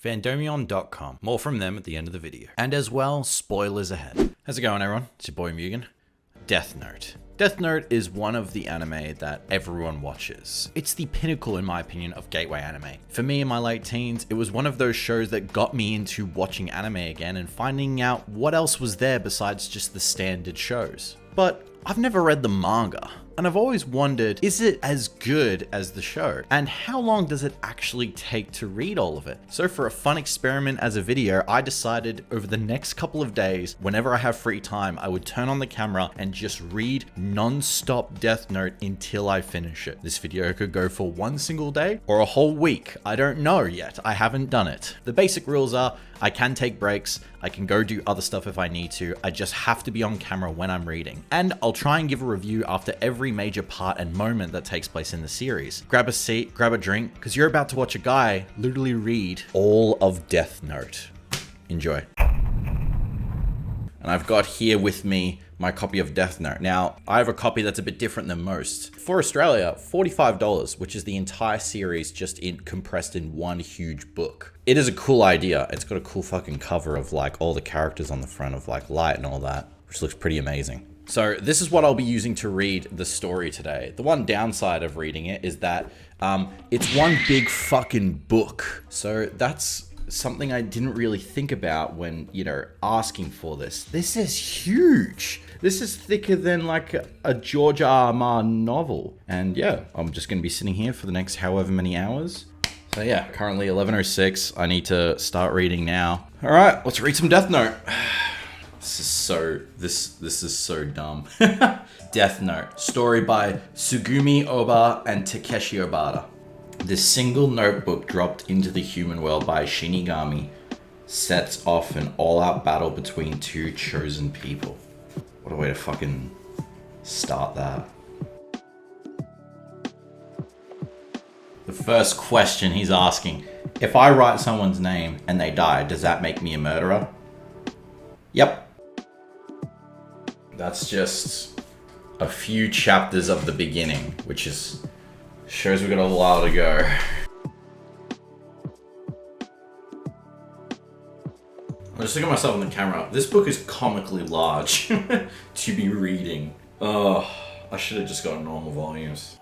Fandomion.com. More from them at the end of the video. And as well, spoilers ahead. How's it going, everyone? It's your boy Mugen. Death Note. Death Note is one of the anime that everyone watches. It's the pinnacle, in my opinion, of gateway anime. For me in my late teens, it was one of those shows that got me into watching anime again and finding out what else was there besides just the standard shows. But I've never read the manga, and I've always wondered, is it as good as the show? And how long does it actually take to read all of it? So for a fun experiment as a video, I decided over the next couple of days, whenever I have free time, I would turn on the camera and just read non-stop Death Note until I finish it. This video could go for one single day or a whole week. I don't know yet. I haven't done it. The basic rules are, I can take breaks, I can go do other stuff if I need to, I just have to be on camera when I'm reading. And I'll try and give a review after every major part and moment that takes place in the series. Grab a seat, grab a drink, because you're about to watch a guy literally read all of Death Note. Enjoy. And I've got here with me my copy of Death Note. Now, I have a copy that's a bit different than most. For Australia, $45, which is the entire series just compressed in one huge book. It is a cool idea. It's got a cool fucking cover of like all the characters on the front of like light and all that, which looks pretty amazing. So this is what I'll be using to read the story today. The one downside of reading it is that it's one big fucking book. So that's something I didn't really think about when, asking for this. This is huge. This is thicker than like a George R. R. Martin novel. And yeah, I'm just going to be sitting here for the next however many hours. So yeah, currently 11:06. I need to start reading now. All right, let's read some Death Note. This is so dumb. Death Note, story by Sugumi Oba and Takeshi Obata. This single notebook dropped into the human world by Shinigami sets off an all-out battle between two chosen people. What a way to fucking start that. The first question he's asking, if I write someone's name and they die, does that make me a murderer? Yep. That's just a few chapters of the beginning, which shows we've got a while to go. I'm just looking at myself on the camera. This book is comically large to be reading. Oh, I should have just got normal volumes.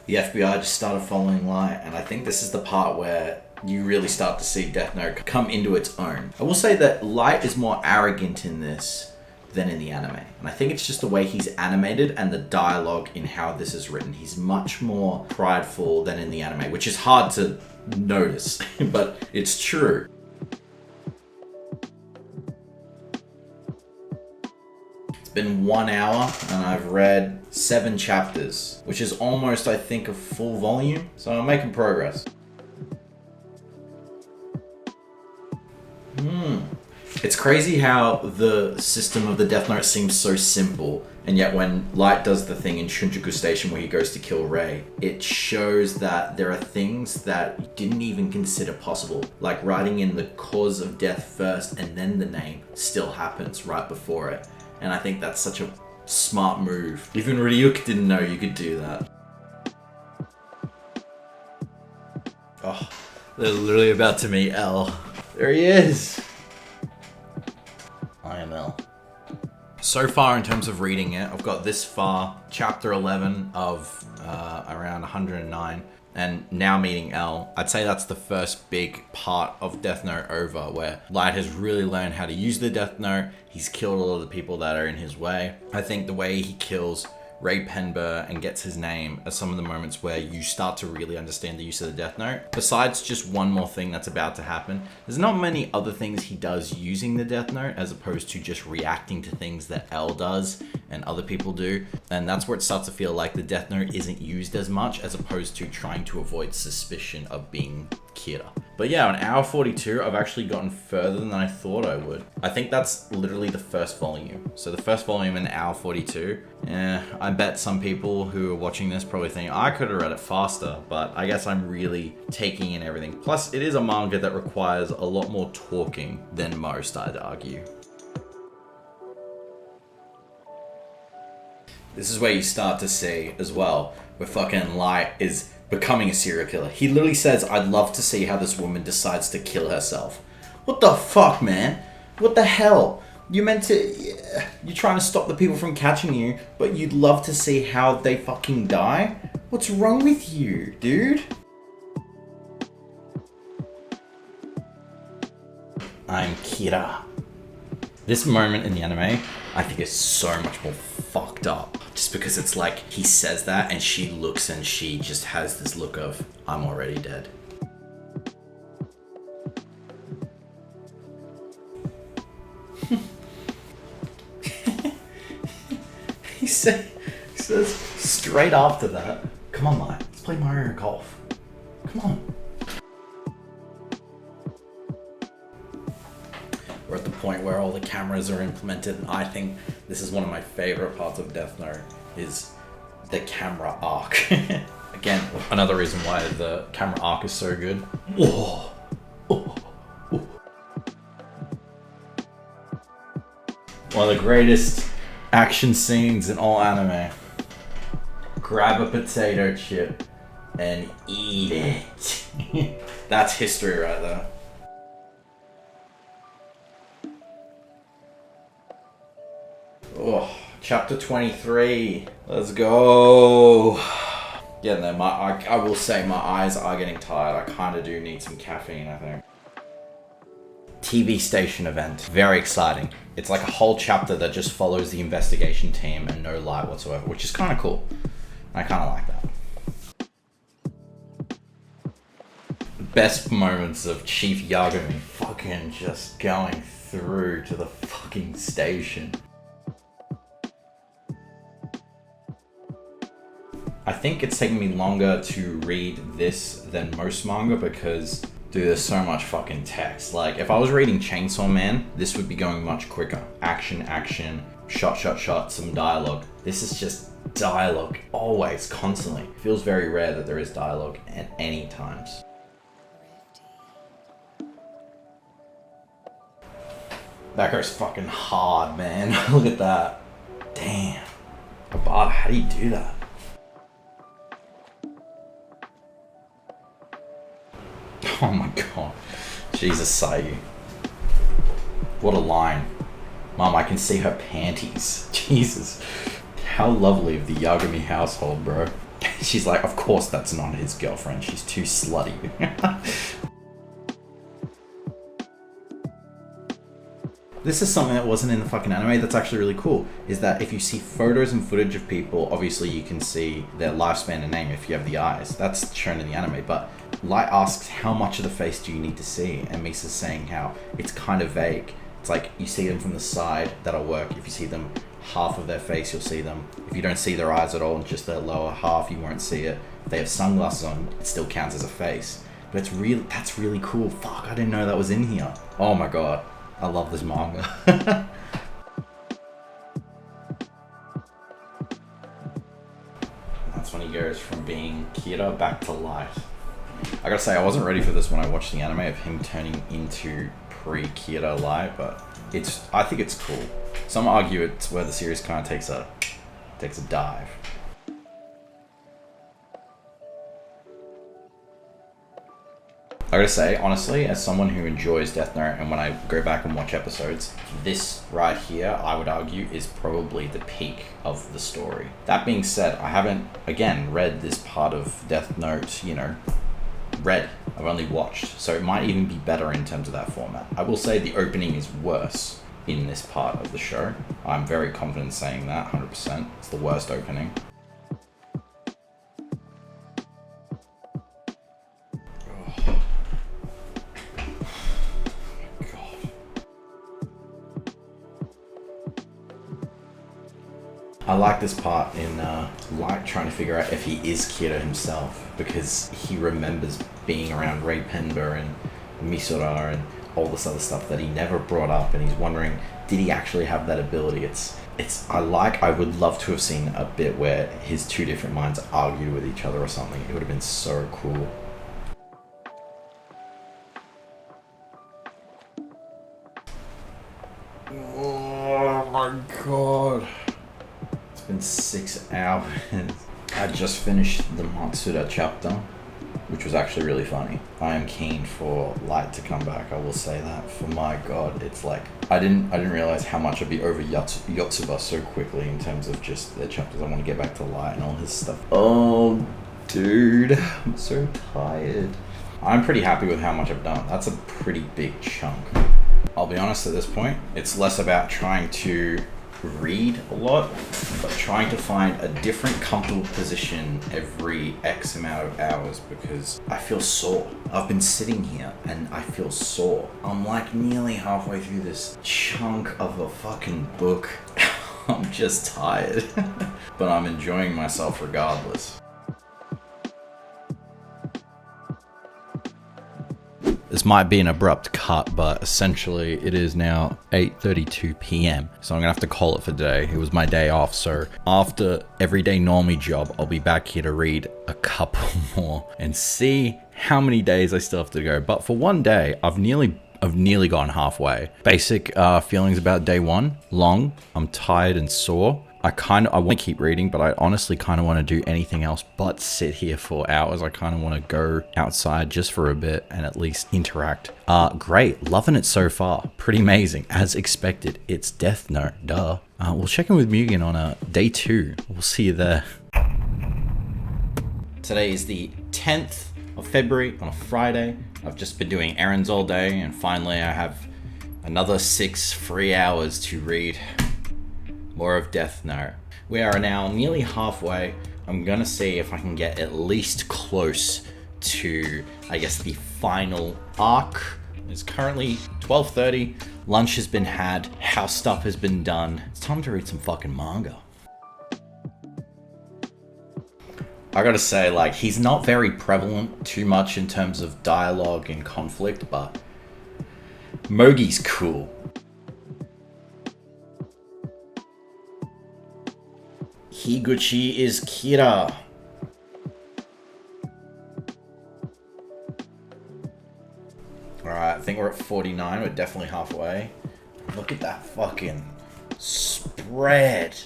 The FBI just started following Light, and I think this is the part where you really start to see Death Note come into its own. I will say that Light is more arrogant in this than in the anime. And I think it's just the way he's animated and the dialogue in how this is written. He's much more prideful than in the anime, which is hard to notice, but it's true. It's been 1 hour and I've read 7 chapters, which is almost, I think, a full volume. So I'm making progress. It's crazy how the system of the Death Note seems so simple, and yet when Light does the thing in Shunjuku Station where he goes to kill Rei, it shows that there are things that you didn't even consider possible. Like writing in the cause of death first and then the name still happens right before it. And I think that's such a smart move. Even Ryuk didn't know you could do that. Oh, they're literally about to meet L. There he is. I am L. So far in terms of reading it, I've got this far, chapter 11 of around 109, and now meeting L. I'd say that's the first big part of Death Note over, where Light has really learned how to use the Death Note. He's killed a lot of the people that are in his way. I think the way he kills Ray Penber and gets his name are some of the moments where you start to really understand the use of the Death Note. Besides just one more thing that's about to happen, there's not many other things he does using the Death Note as opposed to just reacting to things that L does and other people do. And that's where it starts to feel like the Death Note isn't used as much as opposed to trying to avoid suspicion of being Kira. But yeah, on hour 42, I've actually gotten further than I thought I would. I think that's literally the first volume. So the first volume in hour 42. I bet some people who are watching this probably think, I could have read it faster, but I guess I'm really taking in everything. Plus, it is a manga that requires a lot more talking than most, I'd argue. This is where you start to see as well, where fucking Light is becoming a serial killer. He literally says, I'd love to see how this woman decides to kill herself. What the fuck, man? What the hell? You're trying to stop the people from catching you, but you'd love to see how they fucking die? What's wrong with you, dude? I'm Kira. This moment in the anime, I think is so much more fucked up. Just because it's like, he says that and she looks and she just has this look of, I'm already dead. He says straight after that, come on, Light, let's play Mario Golf. Come on. We're at the point where all the cameras are implemented, and I think this is one of my favorite parts of Death Note, is the camera arc. Again, another reason why the camera arc is so good. Whoa. Oh. Oh. One of the greatest action scenes in all anime. Grab a potato chip and eat it. That's history right there. Oh, chapter 23. Let's go. Yeah, no, I will say my eyes are getting tired. I kind of do need some caffeine, I think. TV station event. Very exciting. It's like a whole chapter that just follows the investigation team and no Light whatsoever, which is kind of cool. I kind of like that. Best moments of Chief Yagami fucking just going through to the fucking station. I think it's taking me longer to read this than most manga because, dude, there's so much fucking text. Like, if I was reading Chainsaw Man, this would be going much quicker. Action, action, shot, shot, shot, some dialogue. This is just dialogue, always, constantly. It feels very rare that there is dialogue at any times. That goes fucking hard, man. Look at that. Damn. Abada, how do you do that? Oh my god. Jesus, Sayu. What a line. Mom, I can see her panties. Jesus. How lovely of the Yagami household, bro. She's like, of course that's not his girlfriend. She's too slutty. This is something that wasn't in the fucking anime that's actually really cool, is that if you see photos and footage of people, obviously you can see their lifespan and name if you have the eyes. That's shown in the anime, but Light asks, how much of the face do you need to see? And Misa's saying how it's kind of vague. It's like, you see them from the side, that'll work. If you see them half of their face, you'll see them. If you don't see their eyes at all, just their lower half, you won't see it. If they have sunglasses on, it still counts as a face. But that's really cool. Fuck, I didn't know that was in here. Oh my god. I love this manga. That's when he goes from being Kira back to Light. I gotta say, I wasn't ready for this when I watched the anime of him turning into pre-Kira Light, but I think it's cool. Some argue it's where the series kind of takes a dive. I gotta say, honestly, as someone who enjoys Death Note, and when I go back and watch episodes, this right here, I would argue, is probably the peak of the story. That being said, I haven't, again, read this part of Death Note, read. I've only watched, so it might even be better in terms of that format. I will say the opening is worse in this part of the show. I'm very confident saying that, 100%. It's the worst opening. I like this part in Light trying to figure out if he is Kira himself, because he remembers being around Ray Penber and Misora and all this other stuff that he never brought up, and he's wondering, did he actually have that ability? I would love to have seen a bit where his two different minds argue with each other or something. It would have been so cool. Oh my god. Been 6 hours. I just finished the Matsuda chapter, which was actually really funny. I am keen for Light to come back, I will say that. For my god, it's like I didn't realize how much I'd be over Yotsuba so quickly in terms of just the chapters. I want to get back to Light and all his stuff. Oh, dude, I'm so tired. I'm pretty happy with how much I've done. That's a pretty big chunk. I'll be honest at this point, it's less about trying to read a lot, but trying to find a different comfortable position every X amount of hours because I feel sore. I've been sitting here and I feel sore. I'm like nearly halfway through this chunk of a fucking book. I'm just tired, but I'm enjoying myself regardless. This might be an abrupt cut, but essentially it is now 8:32 p.m. So I'm gonna have to call it for today. It was my day off, so after everyday normie job, I'll be back here to read a couple more and see how many days I still have to go. But for one day, I've nearly gone halfway. Basic feelings about day one: long, I'm tired and sore. I want to keep reading, but I honestly kind of want to do anything else but sit here for hours. I kind of want to go outside just for a bit and at least interact. Great. Loving it so far. Pretty amazing. As expected, it's Death Note. Duh. We'll check in with Mugen on day 2. We'll see you there. Today is the 10th of February on a Friday. I've just been doing errands all day, and finally I have another 6 free hours to read more of Death Note. We are now nearly halfway. I'm gonna see if I can get at least close to, I guess, the final arc. It's currently 12:30. Lunch has been had. House stuff has been done. It's time to read some fucking manga. I gotta say, like, he's not very prevalent too much in terms of dialogue and conflict, but Mogi's cool. Higuchi is Kira. Alright, I think we're at 49. We're definitely halfway. Look at that fucking spread.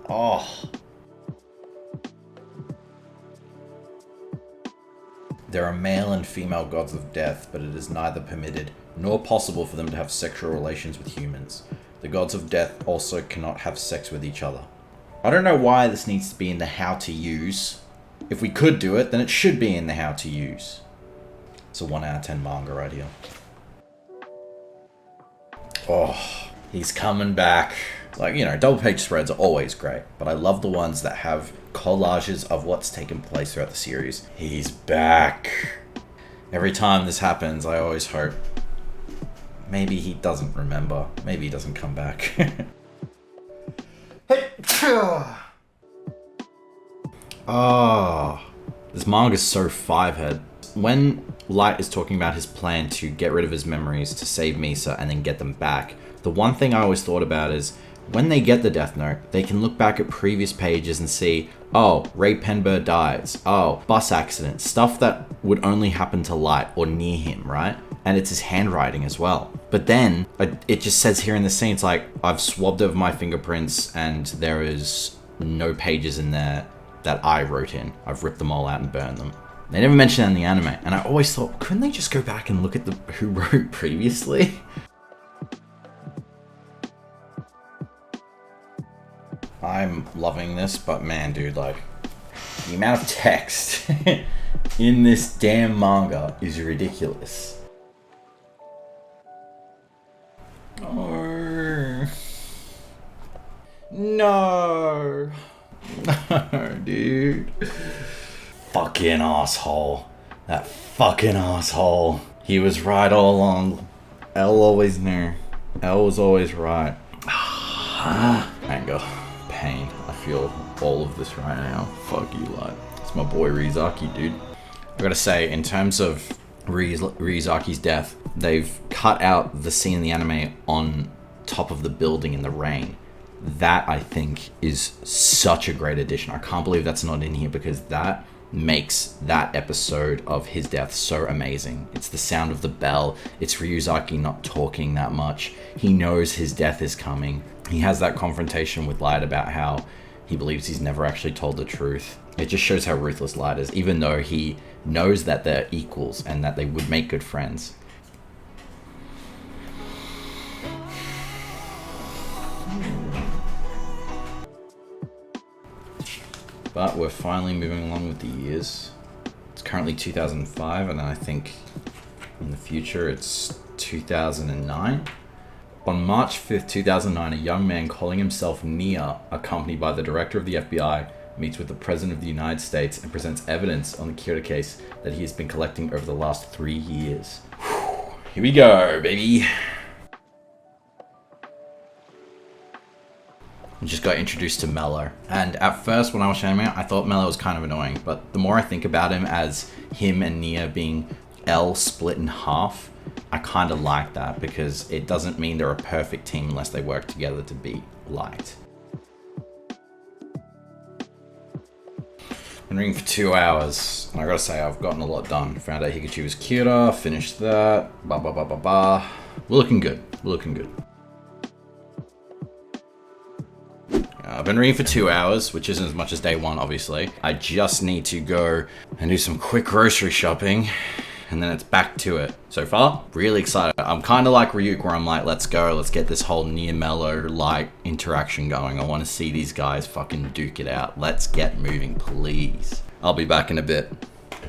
Oh. There are male and female gods of death, but it is neither permitted nor possible for them to have sexual relations with humans. The gods of death also cannot have sex with each other. I don't know why this needs to be in the how to use. If we could do it, then it should be in the how to use. It's a 1 out of 10 manga right here. Oh, he's coming back. Like, you know, double page spreads are always great, but I love the ones that have collages of what's taken place throughout the series. He's back. Every time this happens, I always hope maybe he doesn't remember. Maybe he doesn't come back. Oh, this manga's so 5-head. When Light is talking about his plan to get rid of his memories to save Misa and then get them back, the one thing I always thought about is when they get the Death Note, they can look back at previous pages and see, oh, Ray Penbur dies, oh, bus accident, stuff that would only happen to Light or near him, right? And it's his handwriting as well. But then it just says here in the scene, it's like, I've swabbed over my fingerprints and there is no pages in there that I wrote in. I've ripped them all out and burned them. They never mention that in the anime. And I always thought, couldn't they just go back and look at who wrote previously? I'm loving this, but man, dude, like, the amount of text in this damn manga is ridiculous. Oh. No. No, dude. Fucking asshole. That fucking asshole. He was right all along. L always knew. L was always right. Anger. Pain. I feel all of this right now. Fuck you, Light. It's my boy Rizaki, dude. I gotta say, in terms of Rizaki's death, they've cut out the scene in the anime on top of the building in the rain. That, I think, is such a great addition. I can't believe that's not in here because that makes that episode of his death so amazing. It's the sound of the bell. It's Ryuzaki not talking that much. He knows his death is coming. He has that confrontation with Light about how he believes he's never actually told the truth. It just shows how ruthless Light is, even though he knows that they're equals and that they would make good friends. But we're finally moving along with the years. It's currently 2005, and I think in the future it's 2009. On March 5th, 2009, a young man calling himself Nia, accompanied by the director of the FBI, meets with the President of the United States and presents evidence on the Kyoto case that he has been collecting over the last 3 years. Whew. Here we go, baby. We just got introduced to Mello. And at first, when I was watching anime, I thought Mello was kind of annoying. But the more I think about him as him and Nia being L split in half, I kind of like that, because it doesn't mean they're a perfect team unless they work together to be Light. Been reading for 2 hours, and I gotta say, I've gotten a lot done. Found out Hikachi was Kira, finished that, We're looking good, we're looking good. I've been reading for 2 hours, which isn't as much as day one, obviously. I just need to go and do some quick grocery shopping, and then it's back to it. So far, really excited. I'm kind of like Ryuk, where I'm like, let's go, let's get this whole Nia Mello Light interaction going. I want to see these guys fucking duke it out. Let's get moving, please. I'll be back in a bit.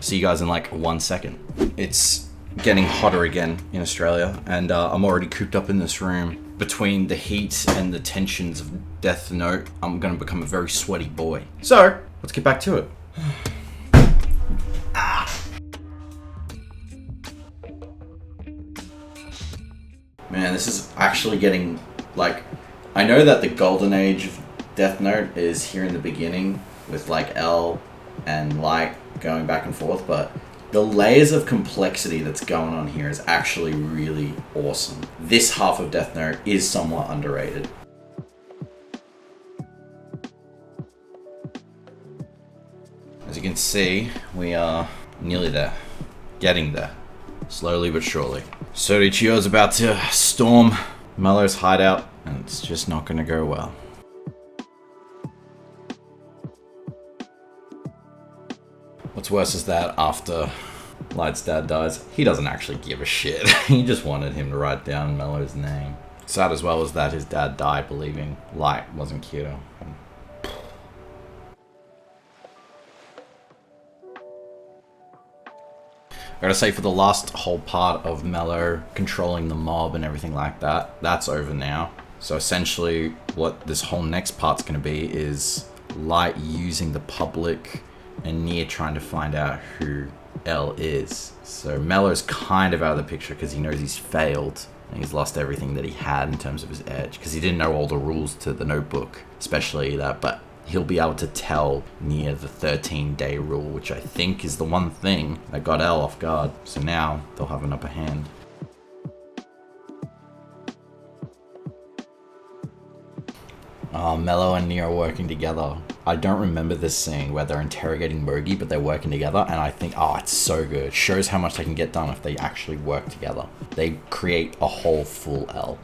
See you guys in like 1 second. It's getting hotter again in Australia, and I'm already cooped up in this room. Between the heat and the tensions of Death Note, I'm gonna become a very sweaty boy. So, let's get back to it. Man, this is actually getting, like, I know that the golden age of Death Note is here in the beginning with like L and Light going back and forth, but the layers of complexity that's going on here is actually really awesome. This half of Death Note is somewhat underrated. As you can see, we are nearly there. Getting there. Slowly but surely. Sorichio's about to storm Mello's hideout, and it's just not gonna go well. What's worse is that after Light's dad dies, he doesn't actually give a shit. He just wanted him to write down Mello's name. Sad as well as that his dad died believing Light wasn't Kyoto. I gotta say, for the last whole part of Mello controlling the mob and everything like that, that's over now. So essentially what this whole next part's gonna be is Light using the public and Nia trying to find out who L is. So Mello's kind of out of the picture because he knows he's failed and he's lost everything that he had in terms of his edge, because he didn't know all the rules to the notebook, especially that, but he'll be able to tell Nia the 13-day rule, which I think is the one thing that got L off guard. So now they'll have an upper hand. Oh, Mello and Nia are working together. I don't remember this scene where they're interrogating Mogi, but they're working together, and I think, oh, it's so good. Shows how much they can get done if they actually work together. They create a whole full L.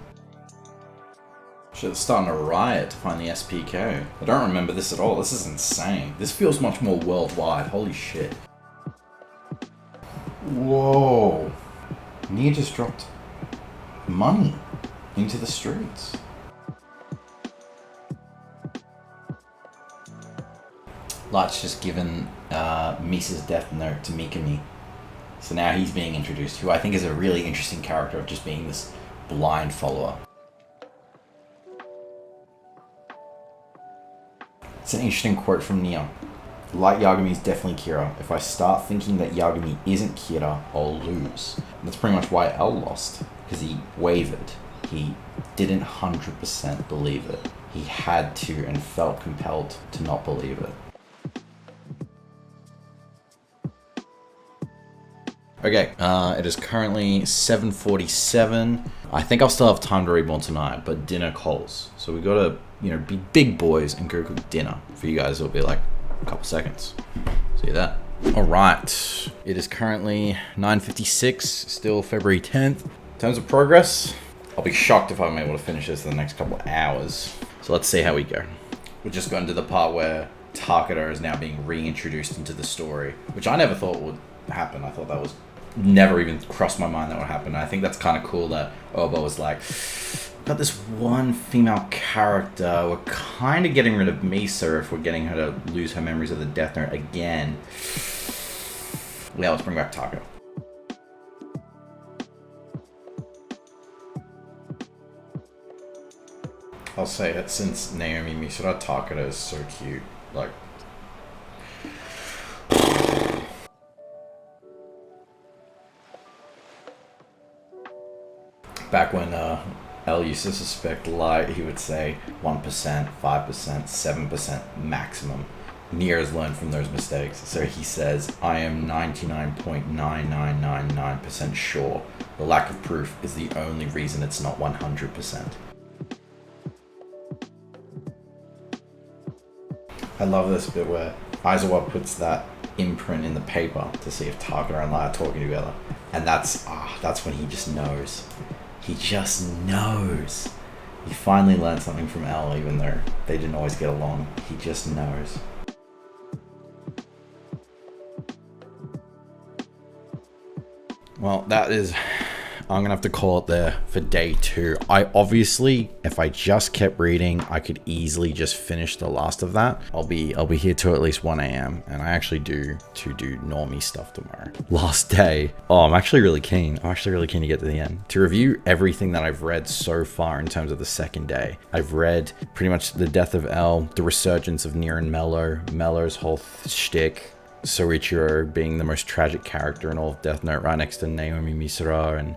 Shit, it's starting to riot to find the SPK. I don't remember this at all. This is insane. This feels much more worldwide. Holy shit. Whoa. Nia just dropped money into the streets. Light's just given Misa's death note to Mikami. So now he's being introduced, who I think is a really interesting character of just being this blind follower. It's an interesting quote from Nia. Light Yagami is definitely Kira. If I start thinking that Yagami isn't Kira, I'll lose. And that's pretty much why L lost, because he wavered. He didn't 100% believe it. He had to and felt compelled to not believe it. Okay, it is currently 7:47. I think I'll still have time to read more tonight, but dinner calls. So we gotta, be big boys and go cook dinner. For you guys, it'll be like a couple seconds. See that? All right, it is currently 9:56, still February 10th. In terms of progress, I'll be shocked if I'm able to finish this in the next couple of hours. So let's see how we go. We're just going to the part where Takeda is now being reintroduced into the story, which I never thought would happen. I thought that was never even crossed my mind that would happen. And I think that's kind of cool that Oba was like, got this one female character, we're kind of getting rid of Misa if we're getting her to lose her memories of the Death Note again. Yeah, let's bring back Takeda. I'll say it, since Naomi Misura, Takeda is so cute. Like, back when L used to suspect light, he would say 1%, 5%, 7% maximum. Nier has learned from those mistakes, so he says, I am 99.9999% sure. The lack of proof is the only reason it's not 100%. I love this bit where Aizawa puts that imprint in the paper to see if Takeda and Light are talking together. And that's when he just knows. He just knows. He finally learned something from L, even though they didn't always get along. He just knows. Well, that is... I'm gonna have to call it there for day 2. I obviously, if I just kept reading, I could easily just finish the last of that. I'll be here till at least 1 a.m. and I actually do normie stuff tomorrow. Last day. Oh, I'm actually really keen. I'm actually really keen to get to the end. To review everything that I've read so far in terms of the second day. I've read pretty much the death of L, the resurgence of Nier and Mello's whole shtick, Soichiro being the most tragic character in all of Death Note, right next to Naomi Misura, and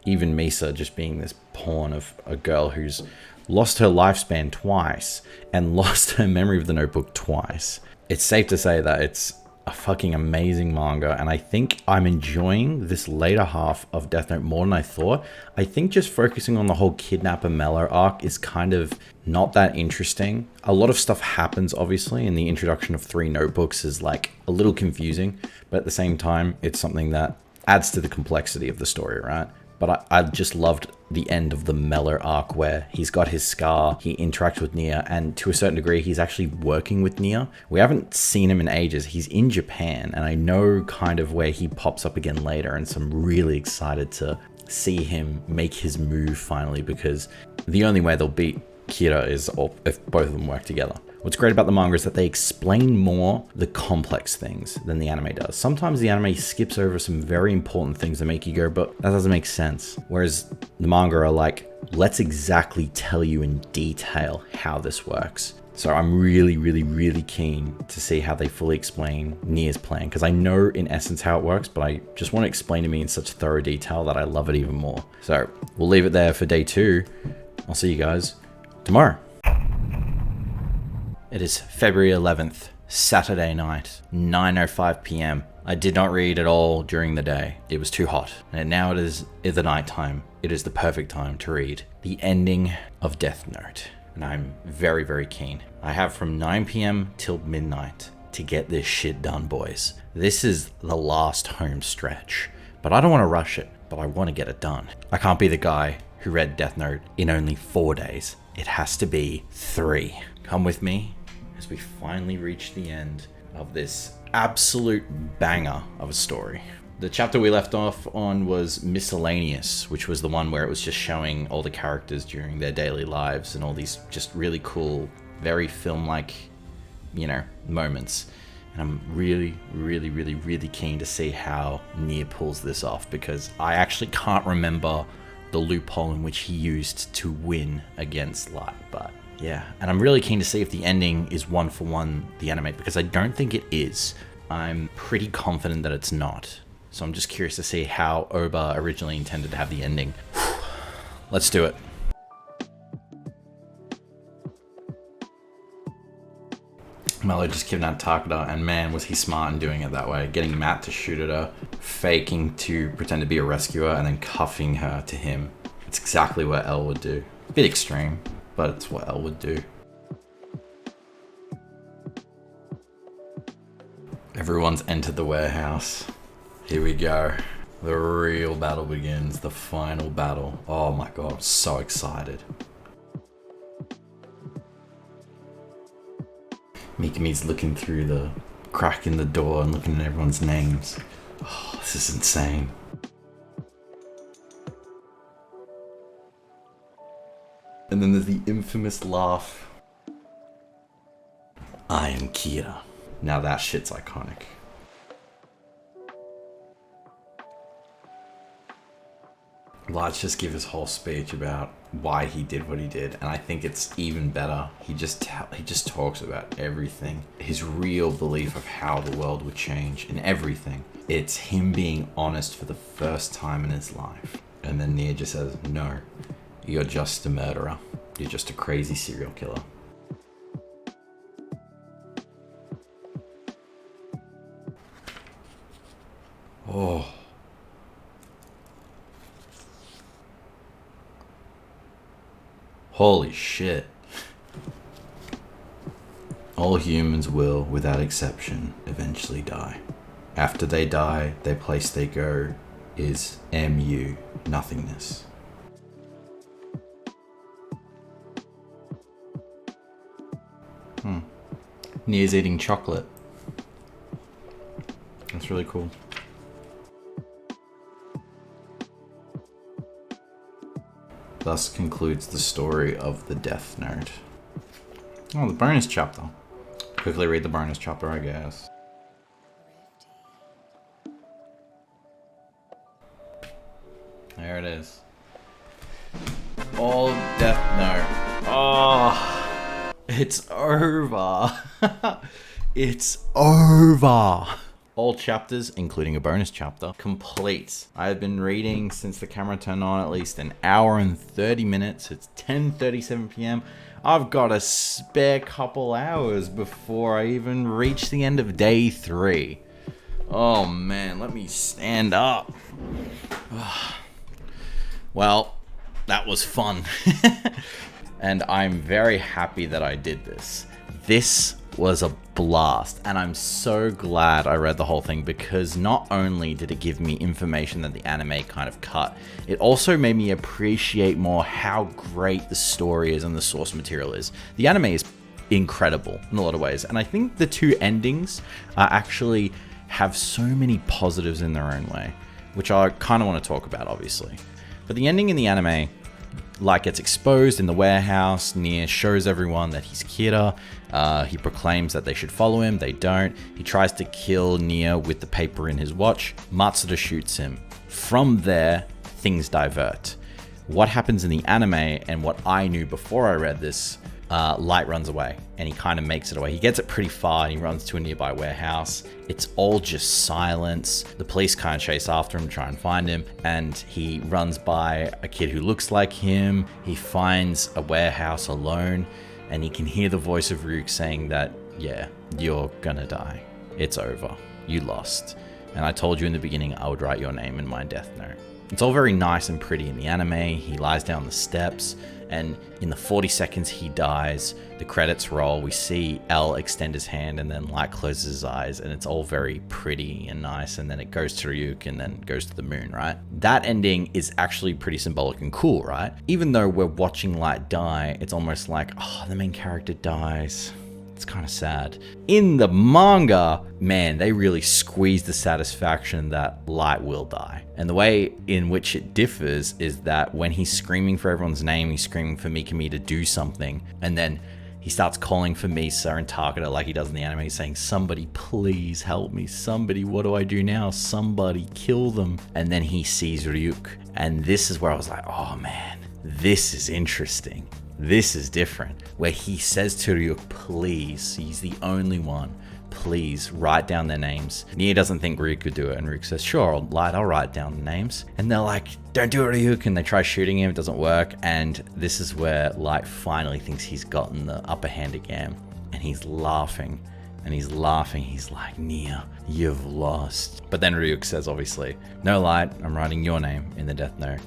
even Misa just being this pawn of a girl who's lost her lifespan twice and lost her memory of the notebook twice. It's safe to say that it's a fucking amazing manga, and I think I'm enjoying this later half of Death Note more than I thought. I think just focusing on the whole Kidnapper Mello arc is kind of not that interesting. A lot of stuff happens, obviously, and the introduction of 3 notebooks is like a little confusing, but at the same time, it's something that adds to the complexity of the story, right? But I just loved the end of the Mello arc where he's got his scar, he interacts with Nier, and to a certain degree, he's actually working with Nier. We haven't seen him in ages. He's in Japan, and I know kind of where he pops up again later, and so I'm really excited to see him make his move finally, because the only way they'll beat Kira is if both of them work together. What's great about the manga is that they explain more the complex things than the anime does. Sometimes the anime skips over some very important things that make you go, but that doesn't make sense. Whereas the manga are like, let's exactly tell you in detail how this works. So I'm really, really, really keen to see how they fully explain Nier's plan, because I know in essence how it works, but I just want to explain to me in such thorough detail that I love it even more. So we'll leave it there for day 2. I'll see you guys tomorrow. It is February 11th, Saturday night, 9:05 p.m. I did not read at all during the day. It was too hot. And now it is the night time. It is the perfect time to read the ending of Death Note. And I'm very, very keen. I have from 9 p.m. till midnight to get this shit done, boys. This is the last home stretch. But I don't want to rush it, but I want to get it done. I can't be the guy who read Death Note in only 4 days. It has to be 3. Come with me as we finally reach the end of this absolute banger of a story. The chapter we left off on was Miscellaneous, which was the one where it was just showing all the characters during their daily lives and all these just really cool, very film-like, moments. And I'm really, really, really, really keen to see how Nier pulls this off, because I actually can't remember the loophole in which he used to win against Light, but yeah. And I'm really keen to see if the ending is 1-for-1 the anime, because I don't think it is. I'm pretty confident that it's not. So I'm just curious to see how Oba originally intended to have the ending. Let's do it. Mello just kidnapped Takeda, and man, was he smart in doing it that way. Getting Matt to shoot at her, faking to pretend to be a rescuer, and then cuffing her to him. It's exactly what L would do. A bit extreme, but it's what L would do. Everyone's entered the warehouse. Here we go. The real battle begins. The final battle. Oh my god, I'm so excited. Mikami's looking through the crack in the door and looking at everyone's names. Oh, this is insane. And then there's the infamous laugh. I am Kira. Now that shit's iconic. Let's just give his whole speech about why he did what he did, and I think it's even better. He just talks about everything. His real belief of how the world would change and everything. It's him being honest for the first time in his life. And then Nia just says, no, you're just a murderer. You're just a crazy serial killer. Oh. Holy shit. All humans will, without exception, eventually die. After they die, their place they go is MU, nothingness. Nia's eating chocolate. That's really cool. Thus concludes the story of the Death Note. Oh, the bonus chapter. Quickly read the bonus chapter, I guess. There it is. All Death Note. Oh, it's over. It's over. All chapters, including a bonus chapter, complete. I have been reading since the camera turned on at least an hour and 30 minutes. It's 10:37 p.m. I've got a spare couple hours before I even reach the end of day 3. Oh man, let me stand up. Well, that was fun. And I'm very happy that I did this. This was a blast, and I'm so glad I read the whole thing, because not only did it give me information that the anime kind of cut, it also made me appreciate more how great the story is and the source material is. The anime is incredible in a lot of ways, and I think the two endings actually have so many positives in their own way, which I kind of want to talk about, obviously. But the ending in the anime, Light gets exposed in the warehouse. Nia shows everyone that he's Kira. He proclaims that they should follow him. They don't. He tries to kill Nia with the paper in his watch. Matsuda shoots him. From there, things divert. What happens in the anime, and what I knew before I read this, Light runs away, and he kind of makes it away. He gets it pretty far, and he runs to a nearby warehouse. It's all just silence. The police kind of chase after him, try and find him, and he runs by a kid who looks like him. He finds a warehouse alone, and he can hear the voice of Ryuk saying that, yeah, you're gonna die. It's over. You lost. And I told you in the beginning I would write your name in my death note. It's all very nice and pretty in the anime. He lies down the steps, and in the 40 seconds he dies, the credits roll. We see L extend his hand, and then Light closes his eyes, and it's all very pretty and nice, and then it goes to Ryuk and then goes to the moon, right? That ending is actually pretty symbolic and cool, right? Even though we're watching Light die, it's almost like, oh, the main character dies. It's kind of sad. In the manga, man, they really squeeze the satisfaction that Light will die. And the way in which it differs is that when he's screaming for everyone's name, he's screaming for Mikami to do something. And then he starts calling for Misa and Takeda like he does in the anime, saying, somebody please help me. Somebody, what do I do now? Somebody kill them. And then he sees Ryuk. And this is where I was like, oh man, this is interesting. This is different, where he says to Ryuk, please, he's the only one, please write down their names. Nia doesn't think Ryuk could do it, and Ryuk says, sure, Light, I'll write down the names. And they're like, don't do it, Ryuk, and they try shooting him, it doesn't work, and this is where Light finally thinks he's gotten the upper hand again, and he's laughing, he's like, Nia, you've lost. But then Ryuk says, obviously, no, Light, I'm writing your name in the death note.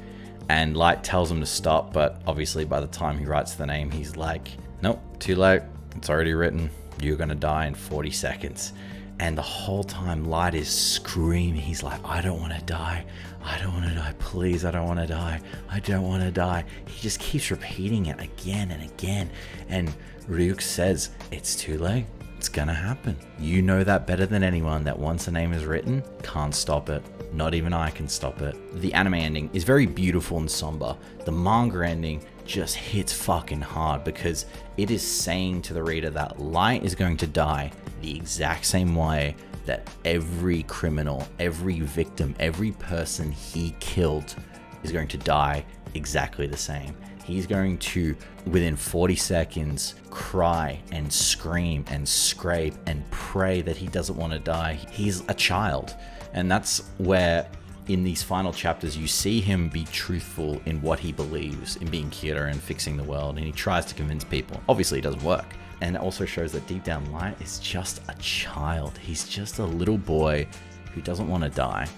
And Light tells him to stop, but obviously by the time he writes the name, he's like, nope, too late. It's already written. You're gonna die in 40 seconds. And the whole time Light is screaming. He's like, I don't wanna die. I don't wanna die. Please, I don't wanna die. I don't wanna die. He just keeps repeating it again and again. And Ryuk says, it's too late. it's gonna happen. You know that better than anyone, that once a name is written, can't stop it. Not even I can stop it. The anime ending is very beautiful and somber. The manga ending just hits fucking hard because it is saying to the reader that Light is going to die the exact same way that every criminal, every victim, every person he killed is going to die exactly the same. He's going to, within 40 seconds, cry and scream and scrape and pray that he doesn't want to die. He's a child. And that's where, in these final chapters, you see him be truthful in what he believes in being Kira and fixing the world. And he tries to convince people. Obviously, it doesn't work. And it also shows that deep down, Light is just a child. He's just a little boy who doesn't want to die.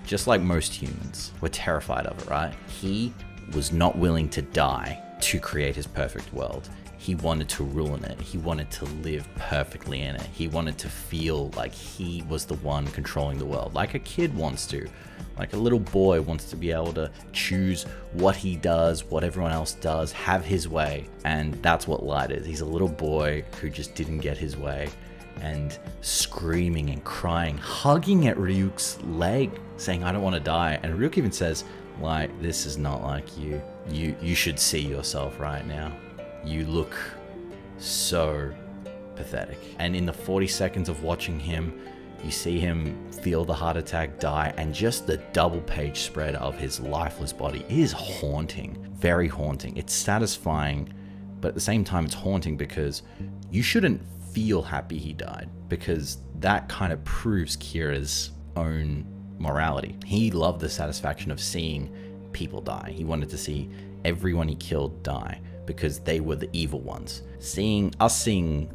Just like most humans. We're terrified of it, right? He was not willing to die to create his perfect world. He wanted to rule in it. He wanted to live perfectly in it. He wanted to feel like he was the one controlling the world, like a kid wants to. Like a little boy wants to be able to choose what he does, what everyone else does, have his way. And that's what Light is. He's a little boy who just didn't get his way, and screaming and crying, hugging at Ryuk's leg, saying, I don't want to die. And Ryuk even says, Light, this is not like you. You should see yourself right now. You look so pathetic. And in the 40 seconds of watching him, you see him feel the heart attack, die, and just the double page spread of his lifeless body is haunting. Very haunting. It's satisfying, but at the same time it's haunting because you shouldn't feel happy he died, because that kind of proves Kira's own morality. He loved the satisfaction of seeing people die. He wanted to see everyone he killed die because they were the evil ones. Seeing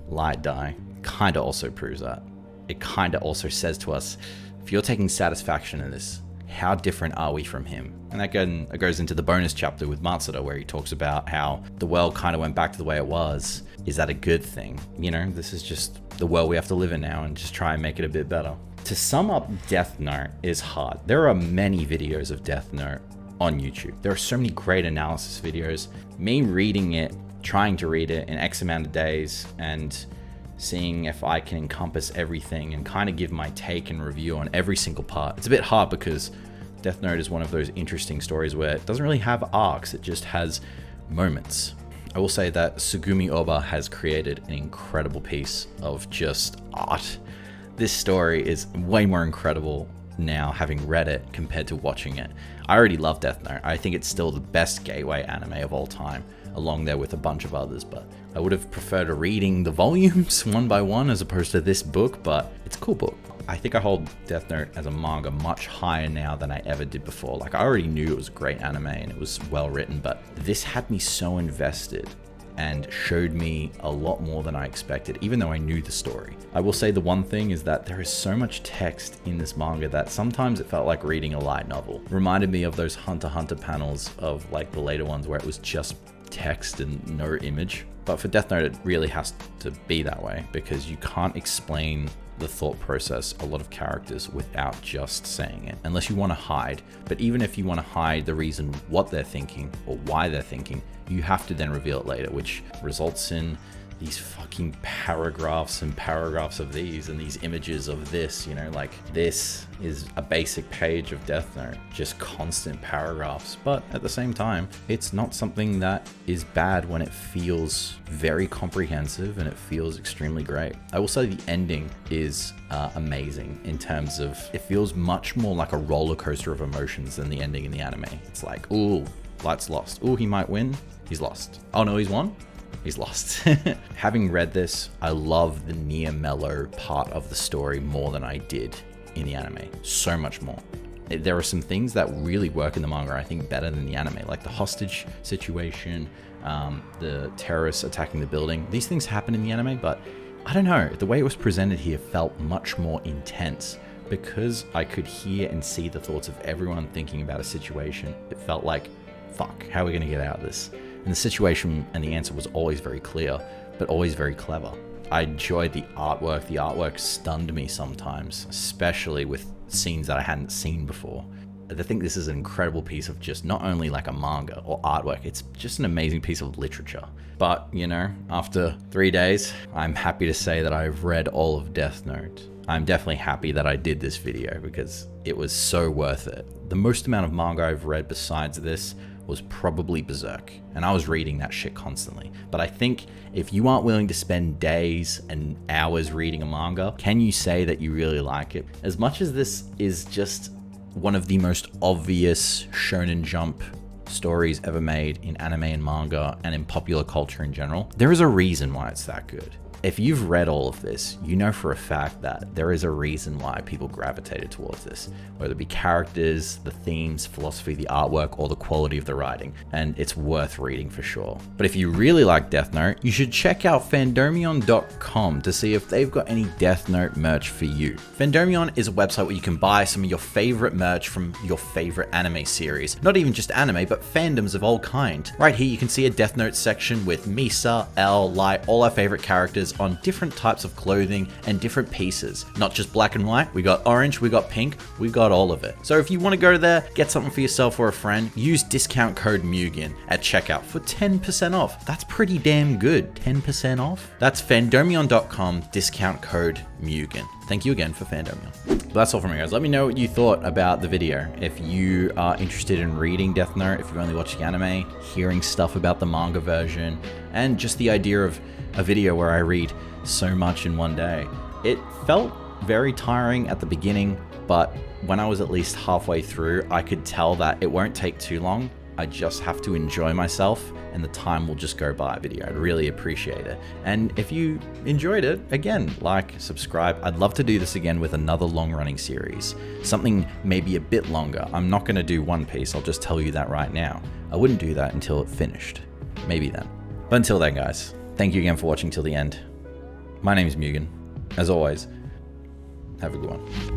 Light die kind of also proves that. It kind of also says to us, if you're taking satisfaction in this, how different are we from him? And that goes into the bonus chapter with Matsuda, where he talks about how the world kind of went back to the way it was. Is that a good thing? You know, this is just the world we have to live in now, and just try and make it a bit better. To sum up, Death Note is hard. There are many videos of Death Note on YouTube. There are so many great analysis videos. Me reading it, trying to read it in X amount of days, and seeing if I can encompass everything and kind of give my take and review on every single part. It's a bit hard because Death Note is one of those interesting stories where it doesn't really have arcs, it just has moments. I will say that Sugumi Oba has created an incredible piece of just art. This story is way more incredible now having read it compared to watching it. I already love Death Note. I think it's still the best gateway anime of all time, along there with a bunch of others, but I would have preferred reading the volumes one by one as opposed to this book, but it's a cool book. I think I hold Death Note as a manga much higher now than I ever did before. Like, I already knew it was a great anime and it was well written, but this had me so invested and showed me a lot more than I expected, even though I knew the story. I will say the one thing is that there is so much text in this manga that sometimes it felt like reading a light novel. Reminded me of those Hunter x Hunter panels of like the later ones where it was just text and no image. But for Death Note, it really has to be that way because you can't explain the thought process a lot of characters without just saying it, unless you want to hide. But even if you want to hide the reason what they're thinking or why they're thinking, you have to then reveal it later, which results in these fucking paragraphs and paragraphs of these and these images of this, you know, like this is a basic page of Death Note, just constant paragraphs. But at the same time, it's not something that is bad when it feels very comprehensive and it feels extremely great. I will say the ending is amazing in terms of it feels much more like a roller coaster of emotions than the ending in the anime. It's like, ooh, Light's lost. Ooh, he might win. He's lost. Oh no, he's won. He's lost. Having read this, I love the near mellow part of the story more than I did in the anime. So much more. There are some things that really work in the manga, I think, better than the anime, like the hostage situation, the terrorists attacking the building. These things happen in the anime, but I don't know, the way it was presented here felt much more intense because I could hear and see the thoughts of everyone thinking about a situation. It felt like, fuck, how are we going to get out of this? And the situation and the answer was always very clear, but always very clever. I enjoyed the artwork. The artwork stunned me sometimes, especially with scenes that I hadn't seen before. I think this is an incredible piece of just not only like a manga or artwork, it's just an amazing piece of literature. But, you know, after 3 days, I'm happy to say that I've read all of Death Note. I'm definitely happy that I did this video because it was so worth it. The most amount of manga I've read besides this was probably Berserk, and I was reading that shit constantly. But I think if you aren't willing to spend days and hours reading a manga, can you say that you really like it? As much as this is just one of the most obvious Shonen Jump stories ever made in anime and manga and in popular culture in general, there is a reason why it's that good. If you've read all of this, you know for a fact that there is a reason why people gravitated towards this, whether it be characters, the themes, philosophy, the artwork, or the quality of the writing, and it's worth reading for sure. But if you really like Death Note, you should check out Fandomion.com to see if they've got any Death Note merch for you. Fandomion is a website where you can buy some of your favorite merch from your favorite anime series. Not even just anime, but fandoms of all kind. Right here you can see a Death Note section with Misa, L, Light, all our favorite characters on different types of clothing and different pieces. Not just black and white, we got orange, we got pink, we got all of it. So if you want to go there, get something for yourself or a friend, use discount code MUGIN at checkout for 10% off. That's pretty damn good, 10% off. That's fandomion.com, discount code MUGIN. Thank you again for Fandomion. But that's all from me, guys. Let me know what you thought about the video. If you are interested in reading Death Note, if you're only watching anime, hearing stuff about the manga version, and just the idea of a video where I read so much in one day. It felt very tiring at the beginning, but when I was at least halfway through, I could tell that it won't take too long. I just have to enjoy myself and the time will just go by video. I'd really appreciate it. And if you enjoyed it, again, like, subscribe. I'd love to do this again with another long running series. Something maybe a bit longer. I'm not gonna do One Piece, I'll just tell you that right now. I wouldn't do that until it finished. Maybe then. But until then, guys, thank you again for watching till the end. My name is Mugen. As always, have a good one.